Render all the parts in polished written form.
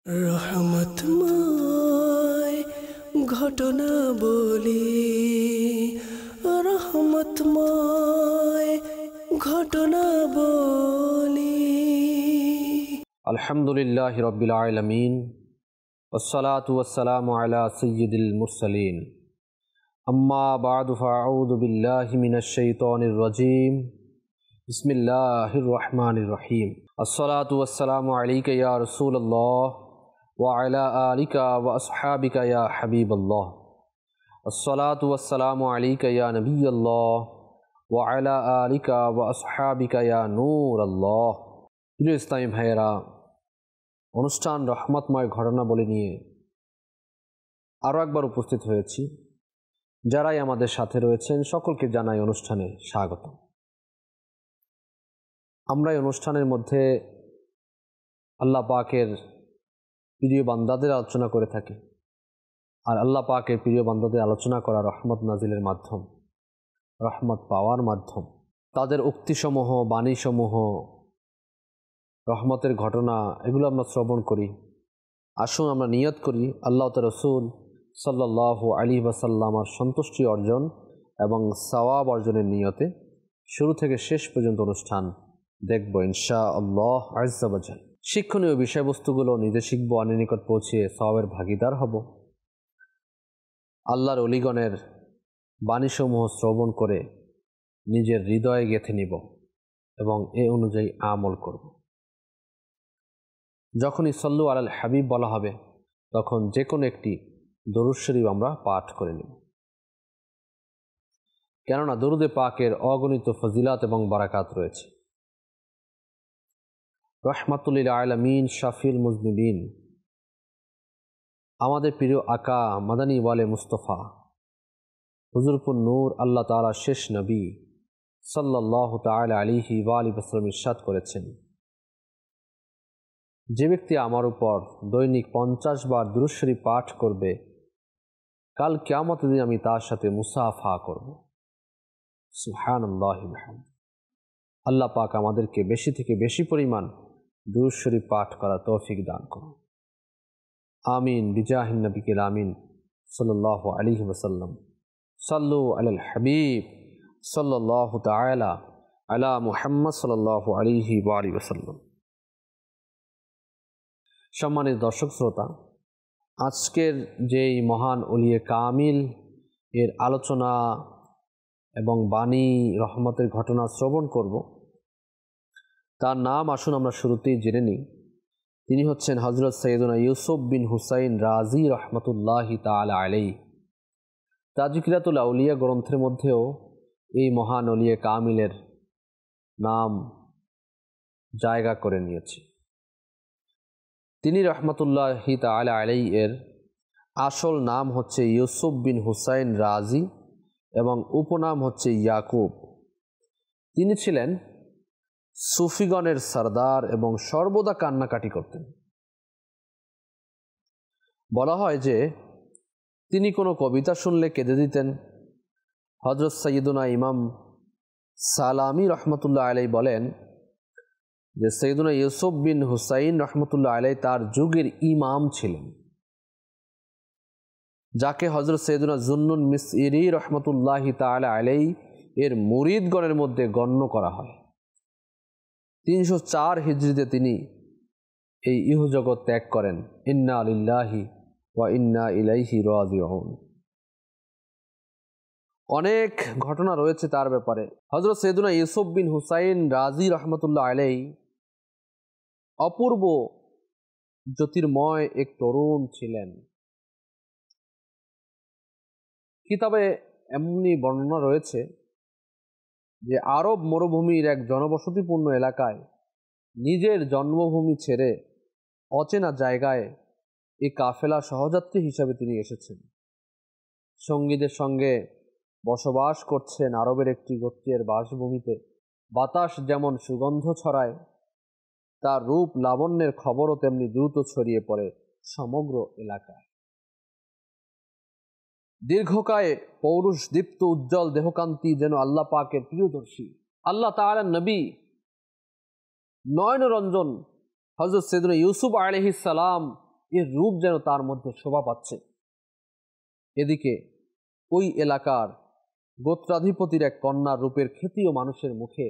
রহমতময় ঘটনা বলি, রহমতময় ঘটনা বলি। আলহামদুলিল্লাহি রাব্বিল আলামিন ওয়াসসালাতু ওয়াসসালামু আলা সাইয়্যিদিল মুরসালিন আম্মা বা'দু ফাআউযু বিল্লাহি মিনাশ শাইতানির রাজীম বিসমিল্লাহির রহমানির রহিম আসসালাতু ওয়াসসালামু আলাইকা ইয়া রাসূলুল্লাহ ওয়া আলা আলিকা ওয়া আসহাবিকা ইয়া হাবিবাল্লাহ আসসালাতু ওয়াসসালামু আলাইকা ইয়া নবিয়াল্লাহ ওয়া আলা আলিকা ওয়া আসহাবিকা ইয়া নূরাল্লাহ। প্রিয় ইসলামী ভাইয়েরা, অনুষ্ঠান রহমতময় ঘটনাবলী নিয়ে আরও একবার উপস্থিত হয়েছি। যারাই আমাদের সাথে রয়েছেন সকলকে জানাই অনুষ্ঠানে স্বাগত। আমরা এই অনুষ্ঠানের মধ্যে আল্লাহ পাকের প্রিয় বান্দাদের আলোচনা করে থাকি, আর আল্লাহ পাকের প্রিয় বান্দাদের আলোচনা করা রহমত নাজিলের মাধ্যম, রহমত পাওয়ার মাধ্যম। তাদের উক্তিসমূহ, বাণীসমূহ, রহমতের ঘটনা, এগুলো আমরা শ্রবণ করি। আসুন আমরা নিয়ত করি আল্লাহ তাআলা রাসূল সাল্লাল্লাহু আলাইহি ওয়াসাল্লামের সন্তুষ্টি অর্জন এবং সওয়াব অর্জনের নিয়তে শুরু থেকে শেষ পর্যন্ত অনুষ্ঠান দেখব ইনশাআল্লাহ আযজা ওয়া জাল। শিক্ষণীয় বিষয়বস্তুগুলো নিজে শিখব, অন্যের নিকট পৌঁছে সওয়াবের ভাগিদার হব। আল্লাহর ওলিগণের বাণীসমূহ শ্রবণ করে নিজের হৃদয়ে গেঁথে নিব এবং এ অনুযায়ী আমল করব। যখনই সল্লু আলাল হাবিব বলা হবে তখন যে কোনো একটি দরুদ শরীফ আমরা পাঠ করে নেব, কেননা দরুদে পাকের অগণিত ফজিলাত এবং বারাকাত রয়েছে। রহমাতুল লিল আলামিন শাফিল মুজনিবিন, আমাদের প্রিয় আকা মাদানী ওয়ালে মুস্তফা হুজুরপুর নূর আল্লাহ তাআলা শেষ নবী সাল্লাল্লাহু তাআলা আলাইহি ওয়া আলিহি ওয়াসাল্লাম ইরশাদ করেছেন, যে ব্যক্তি আমার উপর দৈনিক 50 বার দুরূদ শরীফ পাঠ করবে, কাল কিয়ামতের দিন আমি তার সাথে মুসাফা করব। সুবহানাল্লাহি ওয়া বিহামদিহি। আল্লাহ পাক আমাদেরকে বেশি থেকে বেশি পরিমাণ দুরূদ শরীফ পাঠ করার তৌফিক দান করুন। আমিন বিজাহিন নবিয়িল আমিন সাল্লাল্লাহু আলাইহি ওয়াসাল্লাম। সাল্লু আলাল হাবিব সাল্লাল্লাহু তাআলা আলা মুহাম্মদ সাল্লাল্লাহু আলাইহি ওয়া আলিহি ওয়াসাল্লাম। সম্মানিত দর্শক শ্রোতা, আজকের যেই মহান ওলিয়ে কামিল এর আলোচনা এবং বাণী রহমতের ঘটনা শ্রবণ করব, তার নাম আসুন আমরা শুরুতেই জেনে নিই। তিনি হচ্ছেন হযরত সৈয়দনা ইউসুফ বিন হুসাইন রাজি রহমতুল্লাহি তাআলা আলাইহি। তাজকিরাতুল আউলিয়া গ্রন্থের মধ্যেও এই মহান ওলিয়ে কামিলের নাম জায়গা করে নিয়েছে। তিনি রহমতুল্লাহি তাআলা আলাইহি এর আসল নাম হচ্ছে ইউসুফ বিন হুসাইন রাজি এবং উপনাম হচ্ছে ইয়াকুব। তিনি ছিলেন সুফিগণের সরদার এবং সর্বদা কান্নাকাটি করতেন। বলা হয় যে তিনি কোনো কবিতা শুনলে কেঁদে দিতেন। হযরত সাইয়্যিদুনা ইমাম সালামি রহমতুল্লাহ আলাইহি বলেন যে সৈয়দনা ইউসুফ বিন হুসাইন রহমতুল্লাহ আলাইহি তার যুগের ইমাম ছিলেন, যাকে হযরত সৈয়দনা জুন্নুন মিসরি রহমতুল্লাহি তাআলা আলাইহি এর মুরিদগণের মধ্যে গণ্য করা হয়। 304 হিজরিতে তিনি এই ইহজগৎ ত্যাগ করেন। ইন্না লিল্লাহি ওয়া ইন্না ইলাইহি রাজিউন। অনেক ঘটনা রয়েছে তার ব্যাপারে। হযরত সৈয়দনা ইউসুফ বিন হুসাইন রাজি রহমতুল্লাহ আলাইহি অপূর্ব জ্যোতির্ময় এক তরুণ ছিলেন। কিতাবে এমনি বর্ণনা রয়েছে যে আরব মরুভূমির এক জনবসতিপূর্ণ এলাকায় নিজের জন্মভূমি ছেড়ে অচেনা জায়গায় এই কাফেলা সহযাত্রী হিসাবে তিনি এসেছেন। সঙ্গীদের সঙ্গে বসবাস করছেন আরবের একটি গোত্রের বাসভূমিতে। বাতাস যেমন সুগন্ধ ছড়ায়, তার রূপ লাবণ্যের খবরও তেমনি দ্রুত ছড়িয়ে পড়ে সমগ্র এলাকায়। দীর্ঘকায় পৌরুষ দীপ্ত উজ্জ্বল দেহকান্তি যেন আল্লাহ পাকের প্রিয়দর্শী, আল্লাহ তাআলার নবী নয়নরঞ্জন হযরত সৈয়দনা ইউসুফ আলাইহিস সালাম এর রূপ যেন তার মধ্যে শোভা পাচ্ছে। এদিকে ওই এলাকার গোত্রাধিপতির এক কন্যার রূপের খ্যাতিও মানুষের মুখে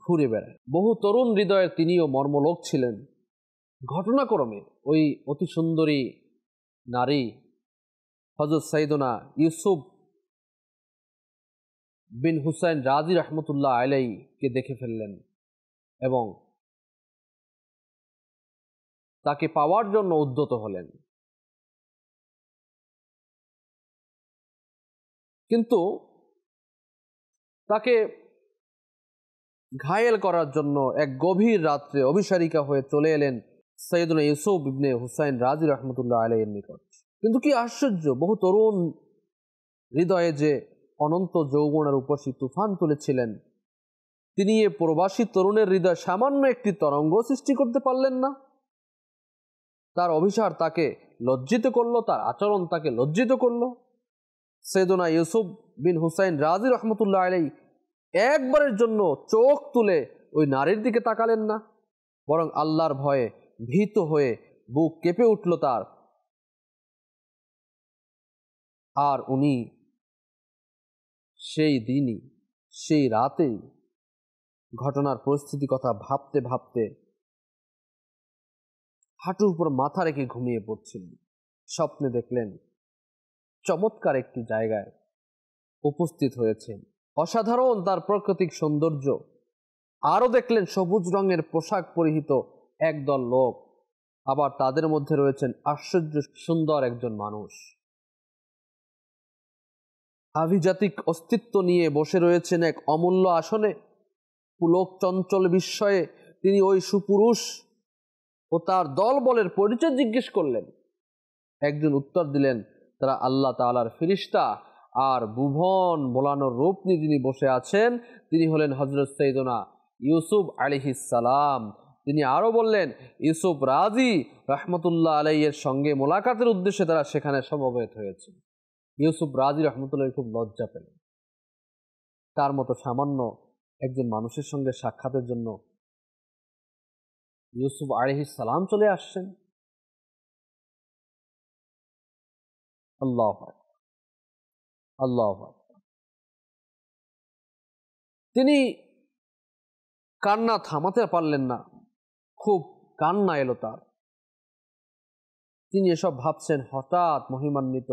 ঘুরে বেড়ায়। বহু তরুণ হৃদয়ের তিনিও মর্মলোক ছিলেন। ঘটনাক্রমে ওই অতি সুন্দরী নারী হযরত সাইয়েদনা ইউসুফ বিন হুসাইন রাজি রহমতুল্লাহ আলাইহিকে দেখে ফেললেন এবং তাকে পাওয়ার জন্য উদ্যত হলেন। কিন্তু তাকে ঘায়েল করার জন্য এক গভীর রাত্রে অভিসারিকা হয়ে চলে এলেন সৈয়দনা ইউসুফ ইবনে হুসাইন রাজি রহমতুল্লাহ আলাইহির নিকট। কিন্তু কি আশ্চর্য, বহু তরুণ হৃদয়ে যে অনন্ত যৌবনের উপসী তুফান তুলেছিলেন, তিনি এ প্রবাসী তরুণের হৃদয় সামান্য একটি তরঙ্গ সৃষ্টি করতে পারলেন না। তার অভিসার তাকে লজ্জিত করলো, তার আচরণ তাকে লজ্জিত করলো। সৈয়দনা ইউসুফ বিন হুসাইন রাজি রহমতুল্লাহ আলাইহি একবারের জন্য চোখ তুলে ওই নারীর দিকে তাকালেন না, বরং আল্লাহর ভয়ে ভীত হয়ে বুক কেঁপে উঠল তার। আর উনি সেই দিনই, সেই রাতেই ঘটনার পরিস্থিতি কথা ভাবতে ভাবতে হাঁটুর উপর মাথা রেখে ঘুমিয়ে পড়ছিলেন। স্বপ্নে দেখলেন চমৎকার একটি জায়গায় উপস্থিত হয়েছেন, অসাধারণ তার প্রাকৃতিক সৌন্দর্য। আরও দেখলেন সবুজ রঙের পোশাক পরিহিত একদল লোক, আবার তাদের মধ্যে রয়েছেন আশ্চর্য সুন্দর একজন মানুষ। আভিজাতিক অস্তিত্ব নিয়ে বসে রয়েছেন এক অমূল্য আসনে। পুলক চঞ্চল বিস্ময়ে তিনি ওই সুপুরুষ ও তার দল বলের পরিচয় জিজ্ঞেস করলেন। একজন উত্তর দিলেন, তারা আল্লাহ তাআলার ফেরেশতা, আর ভুবন বোলানোর রূপ নিয়ে যিনি বসে আছেন তিনি হলেন হযরত সাইয়েদনা ইউসুফ আলাইহিস সালাম। তিনি আরও বললেন, ইউসুফ রাজি রহমতুল্লাহ আলাইহির সঙ্গে মোলাকাতের উদ্দেশ্যে তারা সেখানে সমবেত হয়েছে। ইউসুফ রাজি রহমতুল্লাহ খুব লজ্জা পেলেন। তার মতো সামান্য একজন মানুষের সঙ্গে সাক্ষাতের জন্য ইউসুফ আলাইহিস সালাম চলে আসছেন। আল্লাহু আকবার, আল্লাহু আকবার। তিনি কান্না থামাতে পারলেন না, খুব কান্না এলো তার। তিনি এসব ভাবছেন, হঠাৎ মহিমান্বিত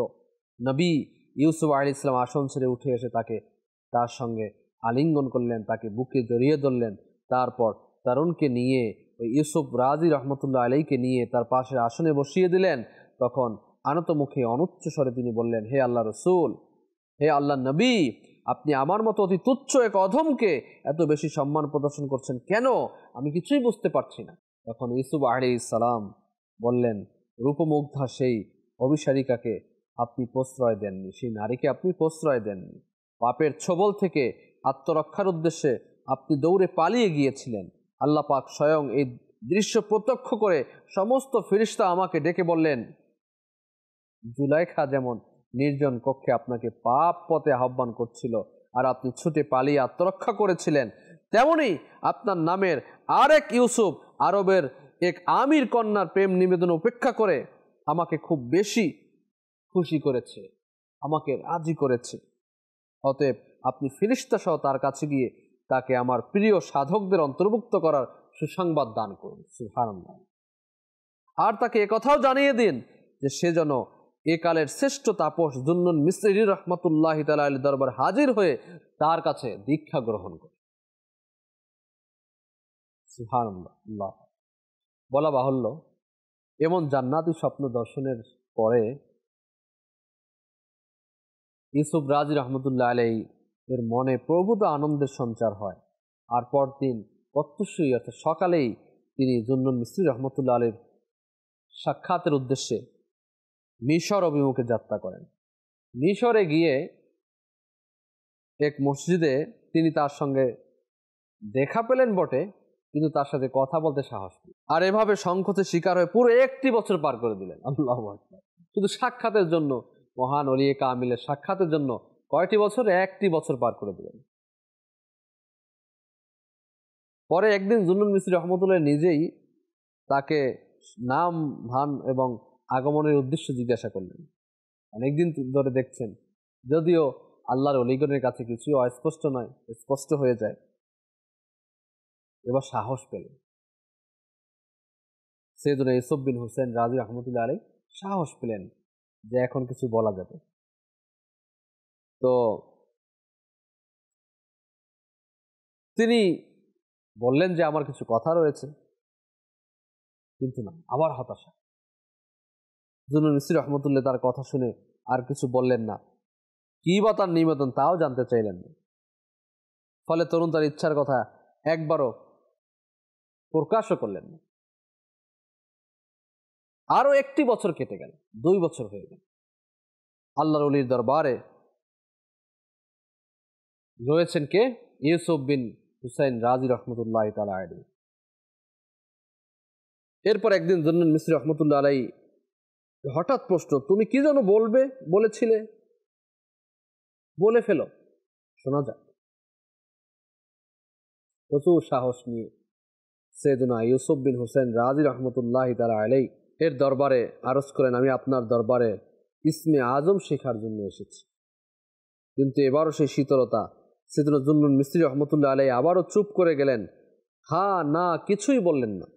নবী ইউসুফ আলাইহিস সালাম আসন ছেড়ে উঠে এসে তার সঙ্গে আলিঙ্গন করলেন, তাকে বুকে জড়িয়ে ধরলেন। তারপর তরুণকে নিয়ে ওই ইউসুফ রাজি রহমতুল্লাহ আলাইহিকে নিয়ে তার পাশের আসনে বসিয়ে দিলেন। তখন আনত মুখে অনুচ্চ স্বরে তিনি বললেন, হে আল্লাহ রসুল, হে আল্লাহ নবী, আপনি আমার মতো অতি তুচ্ছ এক অধমকে এত বেশি সম্মান প্রদর্শন করছেন কেন? আমি কিছুই বুঝতে পারছি না। তখন ইউসুফ আলাইহিস সালাম বললেন, রূপমুগ্ধা সেই অভিসারিকাকে আপনি প্রশ্রয় দেননি, সেই নারীকে আপনি প্রশ্রয় দেননি। পাপের ছোবল থেকে আত্মরক্ষার উদ্দেশ্যে আপনি দৌড়ে পালিয়ে গিয়েছিলেন। আল্লাহ পাক স্বয়ং এই দৃশ্য প্রত্যক্ষ করে সমস্ত ফেরেশতা আমাকে ডেকে বললেন, জুলাইখা যেমন নির্জন কক্ষে আপনাকে পাপ পথে আহ্বান করছিল আর আপনি ছুটে পালিয়ে আত্মরক্ষা করেছিলেন, তেমনি আপনার নামের আরেক ইউসুফ আরবের এক আমির কন্যার প্রেম নিবেদন উপেক্ষা করে আমাকে খুব বেশি খুশি করেছে, আমাকে রাজি করেছে। অতএব আপনি ফেরেশতা সহ তার কাছে গিয়ে তাকে আমার প্রিয় সাধকদের অন্তর্ভুক্ত করার সুসংবাদ দান করুন। সুবহানাল্লাহ। আর তাকে একথাও জানিয়ে দিন যে সে যেন একালের শ্রেষ্ঠ তাপস যুন্নুন মিসরি রহমতুল্লাহি তাআলা আলাইহির দরবার হাজির হয়ে তার কাছে দীক্ষা গ্রহণ করে। সুবহানাল্লাহ। আল্লাহ। বলা বাহুল্য, এমন জান্নাতি স্বপ্ন দর্শনের পরে ইউসুফ রাজি রহমতুল্লাহ আলাইহি এর মনে প্রভূত আনন্দের সঞ্চার হয়। আর পরদিন প্রত্যুষই অর্থাৎ সকালেই তিনি যুন্নুন মিসরি রহমতুল্লাহ আলাইহির সাক্ষাতের উদ্দেশ্যে মিশর অভিমুখে যাত্রা করেন। মিশরে গিয়ে এক মসজিদে তিনি তার সঙ্গে দেখা পেলেন বটে, কিন্তু তার সাথে কথা বলতে সাহস নেই। আর এভাবে সংকোচের শিকার হয়ে পুরো 1টি বছর পার করে দিলেন। আল্লাহু আকবার। শুধু সাক্ষাতের জন্য, মহান ওলিয়ে কামিলের সাক্ষাতের জন্য কয়টি বছর? 1টি বছর পার করে দিলেন। পরে একদিন যুন্নুন মিসরি রহমতুল্লাহ নিজেই তাকে নাম ধান এবং আগমনের উদ্দেশ্য জিজ্ঞাসা করলেন। অনেকদিন ধরে দেখছেন, যদিও আল্লাহর অলিগণের কাছে কিছুই অস্পষ্ট নয়, স্পষ্ট হয়ে যায়। এবার সাহস পেলেন সৈয়দনা ইউসুফ বিন হুসাইন রাজি রহমতুল্লাহ আলাইহি, সাহস পেলেন যে এখন কিছু বলা যাবে। তো তিনি বললেন যে আমার কিছু কথা রয়েছে, কিন্তু না, আবার হতাশা। জুনুন মিসরি রহমতুল্লাহ তার কথা শুনে আর কিছু বললেন না, কি বা তার নিবেদন তাও জানতে চাইলেন না। ফলে তরুণ তার ইচ্ছার কথা একবারও প্রকাশও করলেন না। আরো 1টি বছর কেটে গেল, 2 বছর হয়ে গেল। আল্লাহর ওলির দরবারে রয়েছেন কে? ইউসুফ বিন হুসাইন রাজি রহমতুল্লাহ তাআলা আলাইহি। এরপর একদিন জুনুন মিসরি রহমতুল্লাহ আলাইহি হঠাৎ প্রশ্ন, তুমি কি যেন বলেছিলে, বলে ফেলো, শোনা যাক। প্রচুর সাহস নিয়ে সৈয়দনা ইউসুফ বিন হুসাইন রাজি রহমতুল্লাহ তাআলা আলাইহি এর দরবারে আরজ করেন, আমি আপনার দরবারে ইসমে আজম শেখার জন্য এসেছি। কিন্তু এবারও সেই শীতলতা। সৈয়দনা জুনুন মিসরি রহমতুল্লাহ আলাইহি আবারও চুপ করে গেলেন, না কিছুই বললেন না।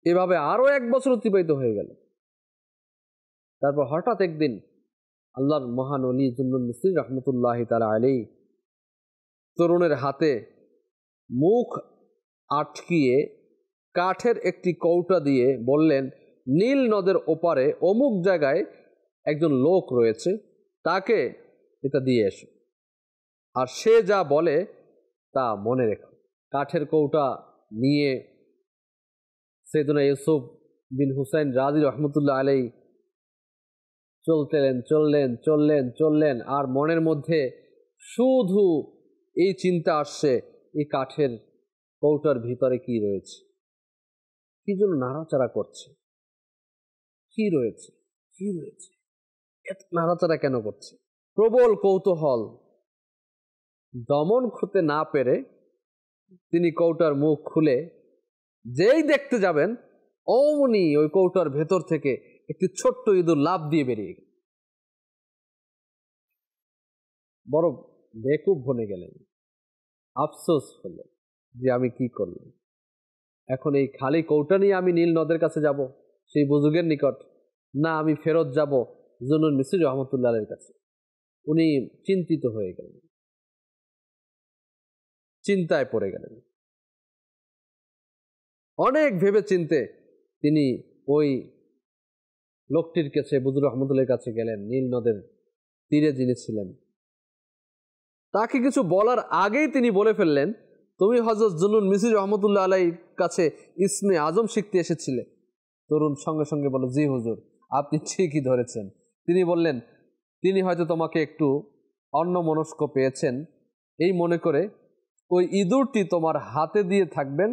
এভাবে আরো 1 বছর অতিবাহিত হয়ে গেল। তারপর হঠাৎ একদিন আল্লাহর মহান ওলি জুনুন মিসরি রহমতুল্লাহ তাআলা আলাইহি তরুণের হাতে মুখ আটকিয়ে কাঠের একটি কৌটা দিয়ে বললেন, নীল নদের ওপারে অমুক জায়গায় একজন লোক রয়েছে, তাকে এটা দিয়ে এসো, আর সে যা বলে তা মনে রেখো। কাঠের কৌটা নিয়ে সৈয়দনা ইউসুফ বিন হুসাইন রাজি রহমতুল্লাহ আলাইহি চললেন, আর মনের মধ্যে শুধু এই চিন্তা আসছে, এই কাঠের কৌটার ভিতরে কি রয়েছে, কি জন্য নাড়াচাড়া করছে, কি রয়েছে, এত নাড়াচাড়া কেন করছে। প্রবল কৌতূহল দমন করতে না পেরে তিনি কৌটার মুখ খুলে যেই দেখতে যাবেন, অমনি ওই কৌটার ভেতর থেকে একটি ছোট্ট ইঁদুর লাফ দিয়ে বেরিয়ে গেল। বড় বেকুব বনে গেলেন, আফসোস হলো যে আমি কি করলাম। এখন এই খালি কৌটা নিয়ে আমি নীল নদের কাছে যাব, সেই বুজুর্গের নিকট, না আমি ফেরত যাব জুনুন মিসরি রহমতুল্লাহ আলাইহির কাছে। উনি চিন্তিত হয়ে গেলেন, চিন্তায় পড়ে গেলেন। অনেক ভেবে চিন্তে তিনি ওই লোকটির কাছে, বুজুর্গ রহমতুল্লাহর কাছে গেলেন, নীল নদের তীরে যিনি ছিলেন। তাকে কিছু বলার আগেই তিনি বলে ফেললেন, তুমি হযরত জুনুন মিসরি রহমতুল্লাহ আলাইহির কাছে ইসমে আজম শিখতে এসেছিলে। তরুণ সঙ্গে সঙ্গে বলল, জি হুজুর, আপনি ঠিকই ধরেছেন। তিনি বললেন, তিনি হয়তো তোমাকে একটু অন্যমনস্ক পেয়েছেন, এই মনে করে ওই ইঁদুরটি তোমার হাতে দিয়ে থাকবেন,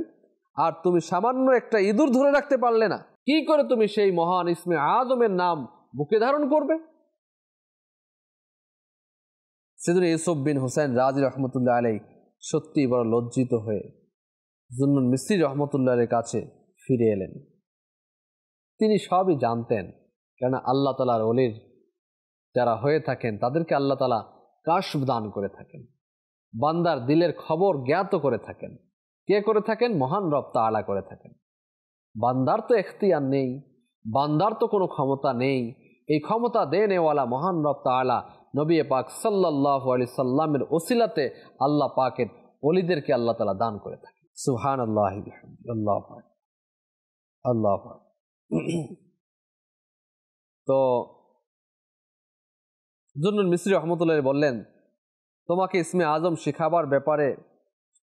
আর তুমি সামান্য একটা ইঁদুর ধরে রাখতে পারলে না, কি করে তুমি সেই মহান ইসমে আজমের নাম বুকে ধারণ করবে। সৈয়দনা ইউসুফ বিন হুসাইন রাজি রহমতুল্লাহ আলাইহি সত্যি বড় লজ্জিত হয়ে জুনুন মিসরি রহমতুল্লাহ আলাইহির কাছে ফিরে এলেন। তিনি সবই জানতেন, কেননা আল্লাহ তাআলার ওলির যারা হয়ে থাকেন তাদেরকে আল্লাহ তাআলা কাশফ দান করে থাকেন, বান্দার দিলের খবর জ্ঞাত করে থাকেন। কে করে থাকেন? মহান রব তাআলা করে থাকেন। বান্দার তো এখতিয়ার নেই, বান্দার তো কোনো ক্ষমতা নেই। এই ক্ষমতা দেনেওয়ালা মহান রব তাআলা নবী পাক সাল্লাল্লাহু আলাইহি সাল্লামের ওসিলাতে আল্লাহ পাকের ওলিদেরকে আল্লাহ তাআলা দান করে থাকেন। সুবহানাল্লাহি বিহামদিহি, আল্লাহু আকবার, আল্লাহু আকবার। তো জুনুন মিসরি রহমতুল্লাহ বললেন, তোমাকে ইসমে আজম শেখাবার ব্যাপারে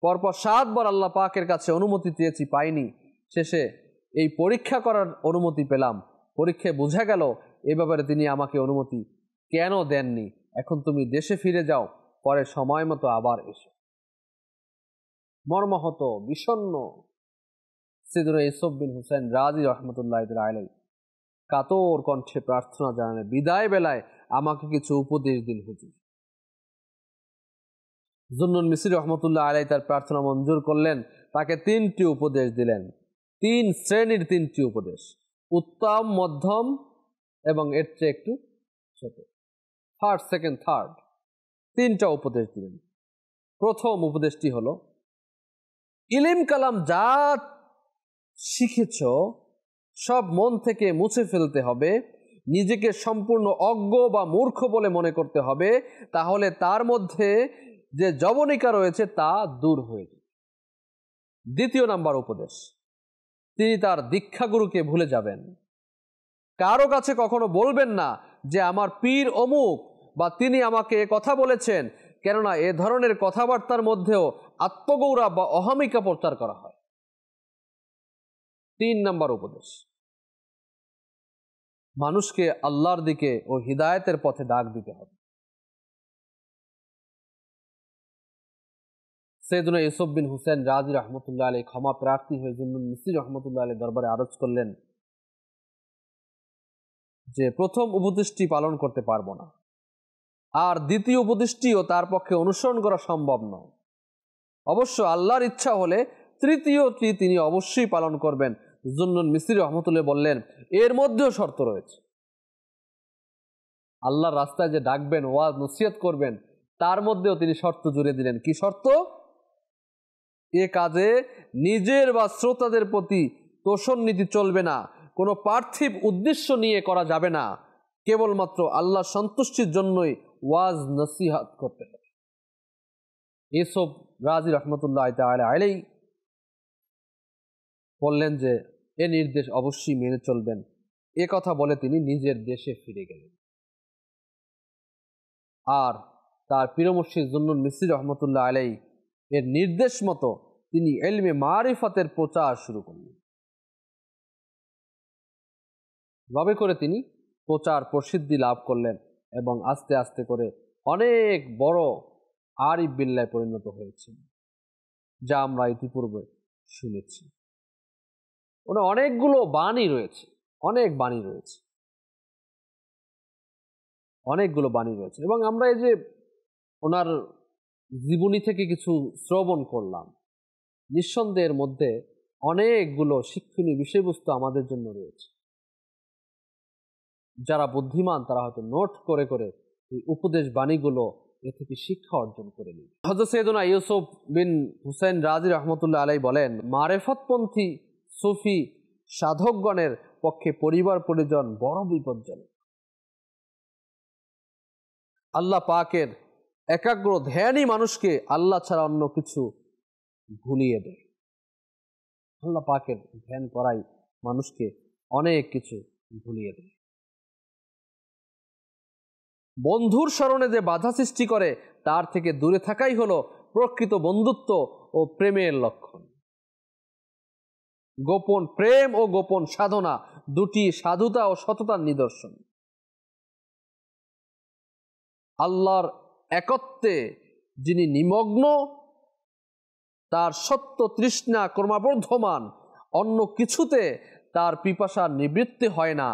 পরপর 7 বার আল্লাহ পাকের কাছে অনুমতি চেয়েছি, পাইনি। শেষে এই পরীক্ষা করার অনুমতি পেলাম। পরীক্ষায় বোঝা গেল এ ব্যাপারে তিনি আমাকে অনুমতি কেন দেননি। এখন তুমি দেশে ফিরে যাও, পরে সময় মতো আবার এসো। মর্মাহত, বিষণ্ণ সৈয়দনা ইউসুফ বিন হুসাইন রাজি রহমতুল্লাহ আলাইহি কাতর কণ্ঠে প্রার্থনা জানালেন, বিদায় বেলায় আমাকে কিছু উপদেশ দিন হুজুর। জুনুন মিসরি রহমতুল্লাহ আলাইহি তার প্রার্থনা মঞ্জুর করলেন, তাকে 3টি উপদেশ দিলেন। তিন শ্রেণীর তিনটি উপদেশ, উত্তম, মধ্যম এবং এর চেয়ে একটু ছোট, ফার্স্ট, সেকেন্ড, থার্ড, তিনটা উপদেশ দিলেন। প্রথম উপদেশটি হলো, ইলিম কালাম যা শিখেছ সব মন থেকে মুছে ফেলতে হবে, নিজেকে সম্পূর্ণ অজ্ঞ বা মূর্খ বলে মনে করতে হবে, তাহলে তার মধ্যে যে যবনিকা রয়েছে তা দূর হয়ে যাবে। দ্বিতীয় নাম্বার উপদেশ, তিনি তার দীক্ষাগুরুকে ভুলে যাবেন। কারো কাছে কখনো বলবেন না যে আমার পীর অমুক বা তিনি আমাকে কথা বলেছেন, কেননা এ ধরনের কথাবার্তার মধ্যেও আত্মগৌরব বা অহমিকা প্রচার করা হয়। তিন নাম্বার উপদেশ, মানুষকে আল্লাহর দিকে ও হিদায়াতের পথে ডাক দিতে হবে। সৈয়দনা ইউসুফ বিন হুসেন রাজি রহমতুল্লাহ আলী ক্ষমা প্রার্থী হয়ে জুন্নুন মিসরি রহমতুল্লাহ আলী দরবারে আরজ করলেন যে প্রথম উপদেশটি পালন করতে পারবো না, আর দ্বিতীয় উপদেশটিও তার পক্ষে অনুসরণ করা সম্ভব নয়। অবশ্য আল্লাহর ইচ্ছা হলে তৃতীয়টি তিনি অবশ্যই পালন করবেন। জুন্নুন মিসরি রহমতুল্লাহ বললেন, এর মধ্যেও শর্ত রয়েছে। আল্লাহর রাস্তায় যে ডাকবেন, ওয়াজ নসিহত করবেন, তার মধ্যেও তিনি শর্ত জুড়ে দিলেন। কি শর্ত? এ কাজে নিজের বা শ্রোতাদের প্রতি তোষণ নীতি চলবে না, কোনো পার্থিব উদ্দেশ্য নিয়ে করা যাবে না, কেবলমাত্র আল্লাহ সন্তুষ্টির জন্যই ওয়াজ নসিহত করতে হবে। এসব রাজি রহমতুল্লাহ তাআলা আলাইহি বললেন যে এ নির্দেশ অবশ্যই মেনে চলবেন। এ কথা বলে তিনি নিজের দেশে ফিরে গেলেন। আর তার পীর মুর্শিদ জুন্নুন মিসরি রহমতুল্লাহ আলাইহি এর নির্দেশ মতো তিনি ইলমে মারিফাতের প্রচার শুরু করলেন। ভাবে করে তিনি প্রচার প্রসিদ্ধি লাভ করলেন এবং আস্তে আস্তে করে অনেক বড় আরিফ বিল্লাহে পরিণত হয়েছেন, যা আমরা ইতিপূর্বে শুনেছি। ওনার অনেকগুলো বাণী রয়েছে, অনেকগুলো বাণী রয়েছে এবং আমরা এই যে ওনার জীবনী থেকে কিছু শ্রবণ করলাম, নিঃসন্দেহের মধ্যে অনেকগুলো শিক্ষণীয় বিষয়বস্তু আমাদের জন্য রয়েছে। যারা বুদ্ধিমান তারা হয়তো নোট করে করে এই উপদেশ বাণীগুলো এ থেকে শিক্ষা অর্জন করে নিন। হযরত সৈয়দনা ইউসুফ বিন হুসেন রাজি রহমতুল্লাহ আলাইহি বলেন, মারেফতপন্থী সুফি সাধকগণের পক্ষে পরিবার পরিজন বড় বিপজ্জনক। আল্লাহ পাকের একাগ্র ধ্যানই মানুষকে আল্লাহ ছাড়া অন্য কিছু ভুলিয়ে দেয়। আল্লাহ পাকের ধ্যান করাই মানুষকে অনেক কিছু ভুলিয়ে দেয়। বন্ধুর স্মরণে যে বাধা সৃষ্টি করে তার থেকে দূরে থাকাই হলো প্রকৃত বন্ধুত্ব ও প্রেমের লক্ষণ। গোপন প্রেম ও গোপন সাধনা দুটি সাধুতা ও সততার নিদর্শন। আল্লাহর একত্বে যিনি নিমগ্ন, তার সত্য তৃষ্ণা ক্রমবর্ধমান, অন্য কিছুতে তার পিপাসা নিবৃত্তি হয় না।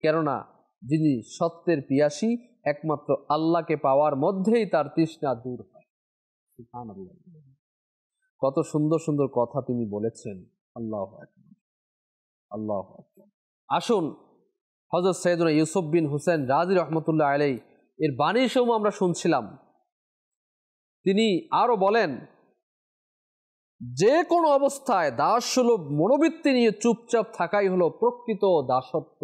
কেননা যিনি সত্যের পিয়াসী, একমাত্র আল্লাহকে পাওয়ার মধ্যেই তার তৃষ্ণা দূর হয়। সুবহানাল্লাহ, কত সুন্দর সুন্দর কথা তিনি বলেছেন। আল্লাহু আকবার, আল্লাহু আকবার। আসুন হযরত সৈয়দনা ইউসুফ বিন হুসেন রাজি রহমতুল্লাহ আলাইহি এর বাণী সমূহ আমরা শুনছিলাম। তিনি আরো বলেন, যে কোনো অবস্থায় দাসসুলভ মনোবৃত্তি নিয়ে চুপচাপ থাকাই হলো প্রকৃত দাসত্ব।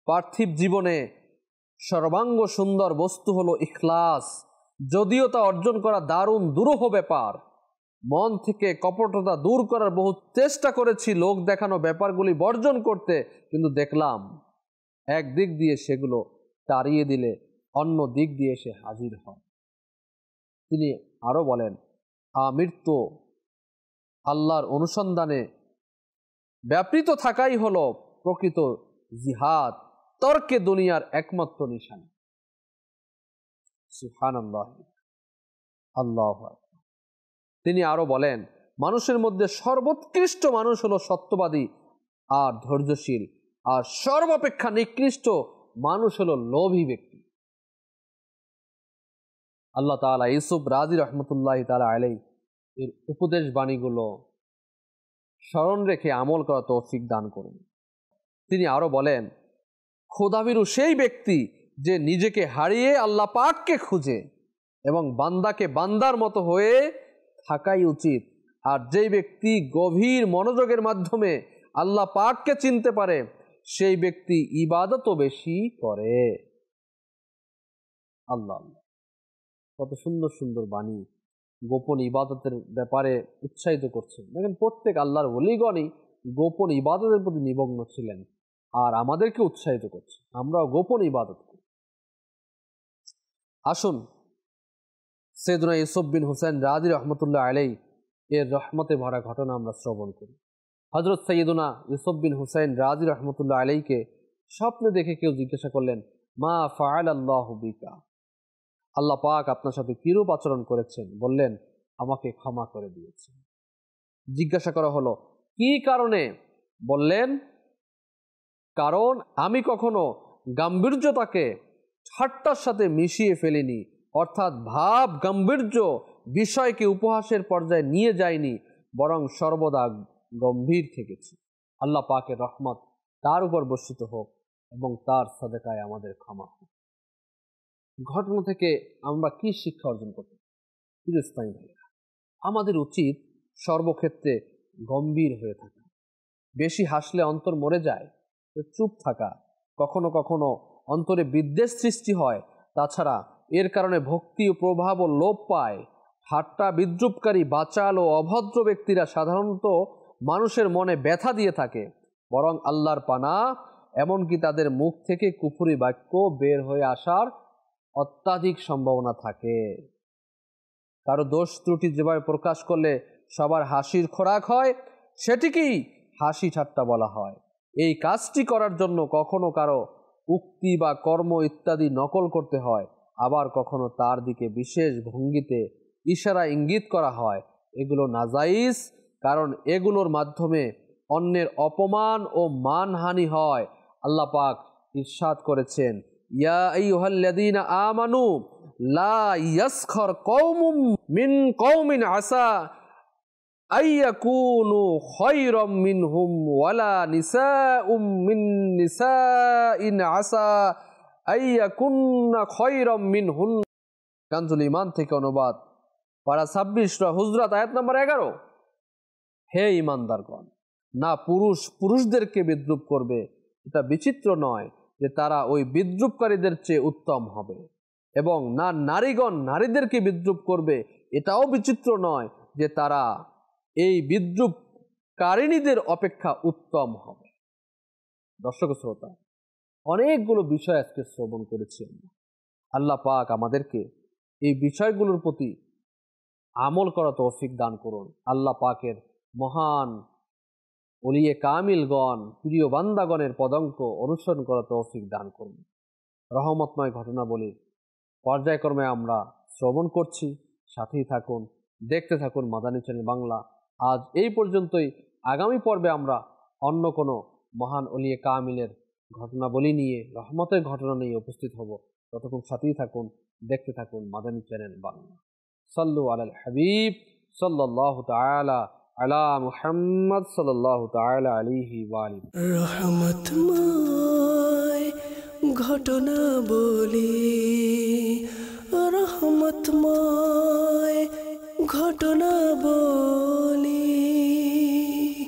পার্থিব জীবনে সর্বাঙ্গ সুন্দর বস্তু হলো ইখলাস, যদিও তা অর্জন করা দারুণ দুরূহ ব্যাপার। মন থেকে কপটতা দূর করার বহু চেষ্টা করেছি লোক দেখানো ব্যাপারগুলি বর্জন করতে, কিন্তু দেখলাম এক দিক দিয়ে সেগুলো তাড়িয়ে দিলে অন্য দিক দিয়ে সে হাজির হয়। তিনি আরো বলেন, আমৃত্যু আল্লাহর অনুসন্ধানে ব্যাপৃত থাকাই হলো প্রকৃত জিহাদ, তর্কে দুনিয়ার একমাত্র নিশানা। সুবহানাল্লাহ, আল্লাহু আকবার। তিনি আরো বলেন, মানুষের মধ্যে সর্বোৎকৃষ্ট মানুষ হলো সত্যবাদী আর ধৈর্যশীল, আর সর্বাপেক্ষা নিকৃষ্ট মানুষ হলো লোভী ব্যক্তি। আল্লাহ তাআলা ইউসুফ রাজি রহমতুল্লাহ তাআলা আলাইহি এর উপদেশ বাণীগুলো স্মরণ রেখে আমল করা তৌফিক দান করুন। তিনি আরো বলেন, খোদাভীরু সেই ব্যক্তি যে নিজেকে হারিয়ে আল্লাহ পাককে খুঁজে এবং বান্দাকে বান্দার মতো হয়ে থাকাই উচিত। আর যেই ব্যক্তি গভীর মনোযোগের মাধ্যমে আল্লাহ পাককে চিনতে পারে সেই ব্যক্তি ইবাদতও বেশি করে। আল্লাহ আল্লাহ, কত সুন্দর সুন্দর বাণী গোপন ইবাদতের ব্যাপারে উৎসাহিত করছেন। দেখেন, প্রত্যেক আল্লাহর ওলিগণই গোপন ইবাদতের প্রতি নিমগ্ন ছিলেন আর আমাদেরকে উৎসাহিত করছে আমরাও গোপন ইবাদত করি। আসুন সৈয়দনা ইউসুফ বিন হুসাইন রাজি রহমতুল্লাহ আলাইহি এর রহমতে ভরা ঘটনা আমরা শ্রবণ করি। হযরত সৈয়দনা ইউসুফ বিন হুসাইন রাজি রহমতুল্লাহ আলাইহিকে স্বপ্নে দেখে কেউ জিজ্ঞাসা করলেন, মা ফাআলাল্লাহু বিকা, আল্লাহ পাক আপনার সাথে কিরূপ আচরণ করেছেন? বললেন, আমাকে ক্ষমা করে দিয়েছেন। জিজ্ঞাসা করা হলো, কি কারণে? বললেন, কারণ আমি কখনো গাম্ভীর্যতাকে ঠাট্টার সাথে মিশিয়ে ফেলিনি, অর্থাৎ ভাব গাম্ভীর্য বিষয়কে উপহাসের পর্যায়ে নিয়ে যায়নি, বরং সর্বদা গম্ভীর থেকেছি। আল্লাহ পাকের রহমত তার উপর বর্ষিত হোক এবং তার সাদেকায় আমাদের ক্ষমা হোক। ঘটনা থেকে আমরা কি শিক্ষা অর্জন করতে পারি? আমাদের উচিত সর্বক্ষেত্রে গম্ভীর হয়ে থাকা। বেশি হাসলে অন্তর মরে যায়, চুপ থাকা। কখনো কখনো অন্তরে বিদ্বেষ সৃষ্টি হয়, তাছাড়া এর কারণে ভক্তি ও প্রভাব ও লোপ পায়। ঠাট্টা বিদ্রুপকারী বাচাল ও অভদ্র ব্যক্তিরা সাধারণত মানুষের মনে ব্যথা দিয়ে থাকে, বরং আল্লাহর পানা, এমনকি তাদের মুখ থেকে কুফরি বাক্য বের হয়ে আসার অত্যাধিক সম্ভাবনা থাকে। কারো দোষ ত্রুটি যেভাবে প্রকাশ করলে সবার হাসির খোরাক হয়, সেটিকেই হাসি ঠাট্টা বলা হয়। এই কাজটি করার জন্য কখনো কারো উক্তি বা কর্ম ইত্যাদি নকল করতে হয়, আবার কখনো তার দিকে বিশেষ ভঙ্গিতে ইশারা ইঙ্গিত করা হয়। এগুলো নাজাইজ, কারণ এগুলোর মাধ্যমে অন্যের অপমান ও মানহানি হয়। আল্লাহ পাক ইরশাদ করেছেন, ইয়া আইয়ুহাল্লাযীনা আমানু লা ইয়াসখর কওমুম মিন কওমিন আসা আইয়াকুনু খায়রাম মিনহুম ওয়ালা নিসাউম মিন নিসাইন আসা আইয়াকুন্না খায়রাম মিনহুন। কানজুল ঈমান থেকে অনুবাদ, পারা 26 সূরা হুজরাত আয়াত নম্বর 11। হে ঈমানদারগণ, না পুরুষ পুরুষদেরকে বিদ্রুপ করবে, এটা বিচিত্র নয় যে তারা ওই বিদ্রুপকারীদের চেয়ে উত্তম হবে, এবং না নারীগণ নারীদেরকে বিদ্রুপ করবে, এটাও বিচিত্র নয় যে তারা এই বিদ্রুপকারিণীদের অপেক্ষা উত্তম হবে। দর্শক শ্রোতা, অনেকগুলো বিষয় আজকে শ্রবণ করেছি। আল্লাহ পাক আমাদেরকে এই বিষয়গুলোর প্রতি আমল করা তৌফিক দান করুন। আল্লাহ পাকের মহান ওলিয়ে কামিলগণ, প্রিয় বান্দাগণের পদাঙ্ক অনুসরণ করা তৌফিক দান করুন। রহমতময় ঘটনাবলীর পর্যায়ক্রমে আমরা শ্রবণ করছি, সাথেই থাকুন, দেখতে থাকুন মাদানী চ্যানেল বাংলা। আজ এই পর্যন্তই। আগামী পর্বে আমরা অন্য কোনো মহান ওলিয়ে কামিলের ঘটনাবলী নিয়ে, রহমতের ঘটনা নিয়ে উপস্থিত হব। ততক্ষণ সাথেই থাকুন, দেখতে থাকুন মাদানী চ্যানেল বাংলা। সাল্লু আলাল হাবিব সাল্লাল্লাহু তাআলা আলা মুহাম্মদ সাল্লাল্লাহু তাআলা আলাইহি ওয়া আলিহি। রহমতময় ঘটনা বলি, রহমতময় ঘটনা বলি।